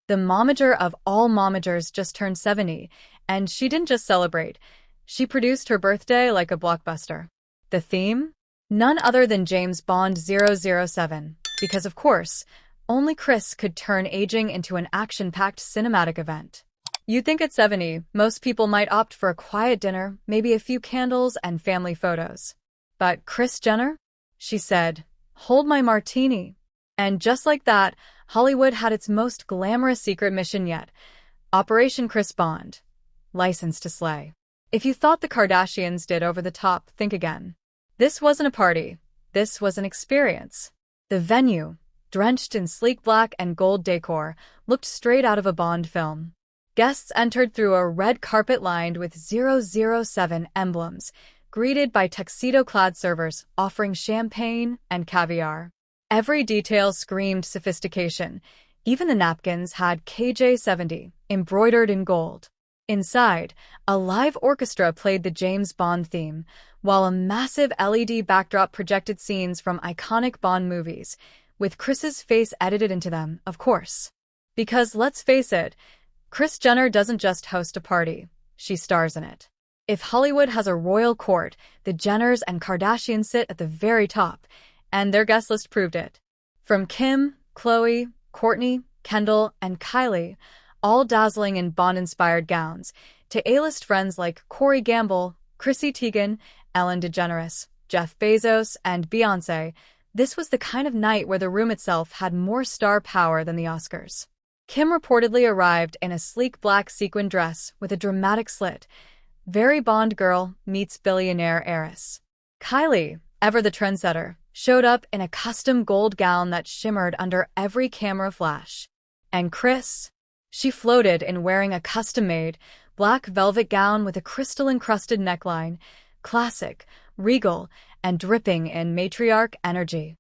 The momager of all momagers just turned 70, and she didn't just celebrate. She produced her birthday like a blockbuster. The theme? None other than James Bond 007, because of course, only Kris could turn aging into an action-packed cinematic event. You'd think at 70, most people might opt for a quiet dinner, maybe a few candles and family photos. But Kris Jenner? She said, "Hold my martini." And just like that, Hollywood had its most glamorous secret mission yet. Operation Kris Bond. License to slay. If you thought the Kardashians did over the top, think again. This wasn't a party. This was an experience. The venue, drenched in sleek black and gold decor, looked straight out of a Bond film. Guests entered through a red carpet lined with 007 emblems, greeted by tuxedo-clad servers offering champagne and caviar. Every detail screamed sophistication. Even the napkins had KJ70 embroidered in gold. Inside, a live orchestra played the James Bond theme, while a massive LED backdrop projected scenes from iconic Bond movies, with Kris's face edited into them, of course. Because let's face it, Kris Jenner doesn't just host a party, she stars in it. If Hollywood has a royal court, the Jenners and Kardashians sit at the very top, and their guest list proved it. From Kim, Khloe, Kourtney, Kendall, and Kylie, all dazzling in Bond-inspired gowns, to A-list friends like Corey Gamble, Chrissy Teigen, Ellen DeGeneres, Jeff Bezos, and Beyoncé, this was the kind of night where the room itself had more star power than the Oscars. Kim reportedly arrived in a sleek black sequin dress with a dramatic slit. Very Bond girl meets billionaire heiress. Kylie, ever the trendsetter, showed up in a custom gold gown that shimmered under every camera flash. And Kris? She floated in wearing a custom-made, black velvet gown with a crystal-encrusted neckline, classic, regal, and dripping in matriarch energy.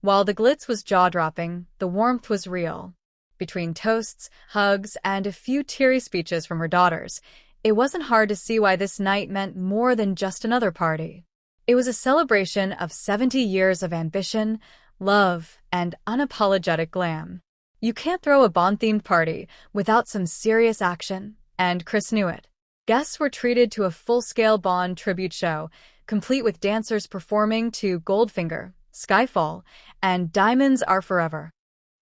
While the glitz was jaw-dropping, the warmth was real. Between toasts, hugs, and a few teary speeches from her daughters, it wasn't hard to see why this night meant more than just another party. It was a celebration of 70 years of ambition, love, and unapologetic glam. You can't throw a Bond-themed party without some serious action, and Kris knew it. Guests were treated to a full-scale Bond tribute show, complete with dancers performing to Goldfinger, Skyfall, and Diamonds Are Forever.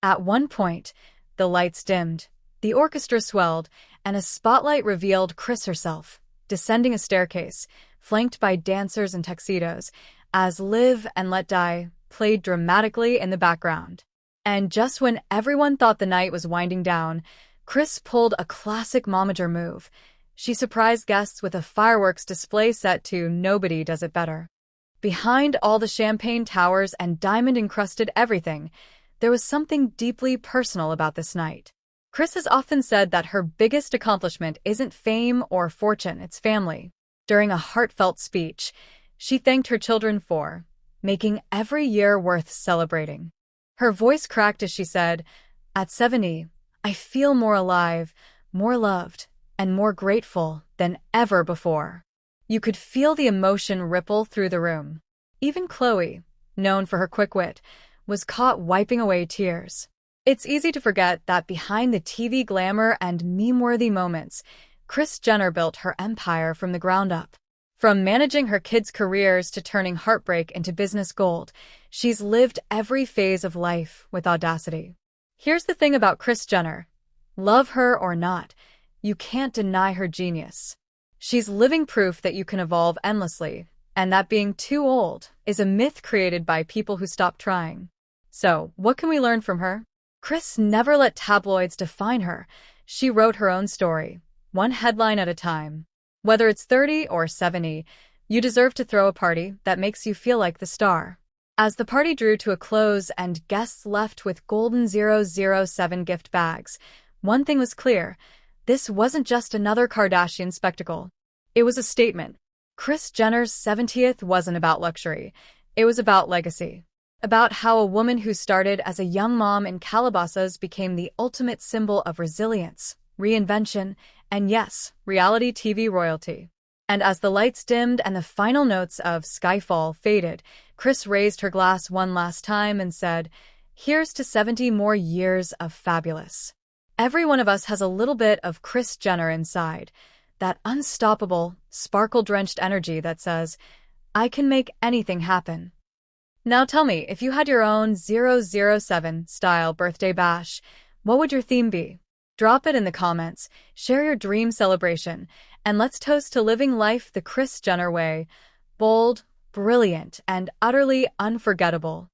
At one point, the lights dimmed, the orchestra swelled, and a spotlight revealed Kris herself, descending a staircase, flanked by dancers in tuxedos, as Live and Let Die played dramatically in the background. And just when everyone thought the night was winding down, Kris pulled a classic momager move. She surprised guests with a fireworks display set to Nobody Does It Better. Behind all the champagne towers and diamond-encrusted everything, there was something deeply personal about this night. Kris has often said that her biggest accomplishment isn't fame or fortune, it's family. During a heartfelt speech, she thanked her children for making every year worth celebrating. Her voice cracked as she said, "At 70, I feel more alive, more loved, and more grateful than ever before." You could feel the emotion ripple through the room. Even Khloe, known for her quick wit, was caught wiping away tears. It's easy to forget that behind the TV glamour and meme-worthy moments, Kris Jenner built her empire from the ground up. From managing her kids' careers to turning heartbreak into business gold, she's lived every phase of life with audacity. Here's the thing about Kris Jenner. Love her or not, you can't deny her genius. She's living proof that you can evolve endlessly, and that being too old is a myth created by people who stop trying. So, what can we learn from her? Kris never let tabloids define her. She wrote her own story, one headline at a time. Whether it's 30 or 70, you deserve to throw a party that makes you feel like the star. As the party drew to a close and guests left with golden 007 gift bags, one thing was clear. This wasn't just another Kardashian spectacle. It was a statement. Kris Jenner's 70th wasn't about luxury. It was about legacy. About how a woman who started as a young mom in Calabasas became the ultimate symbol of resilience, reinvention, and yes, reality TV royalty. And as the lights dimmed and the final notes of Skyfall faded, Kris raised her glass one last time and said, "Here's to 70 more years of fabulous." Every one of us has a little bit of Kris Jenner inside, that unstoppable, sparkle-drenched energy that says, I can make anything happen. Now tell me, if you had your own 007 style birthday bash, what would your theme be? Drop it in the comments, share your dream celebration, and let's toast to living life the Kris Jenner way. Bold, brilliant, and utterly unforgettable.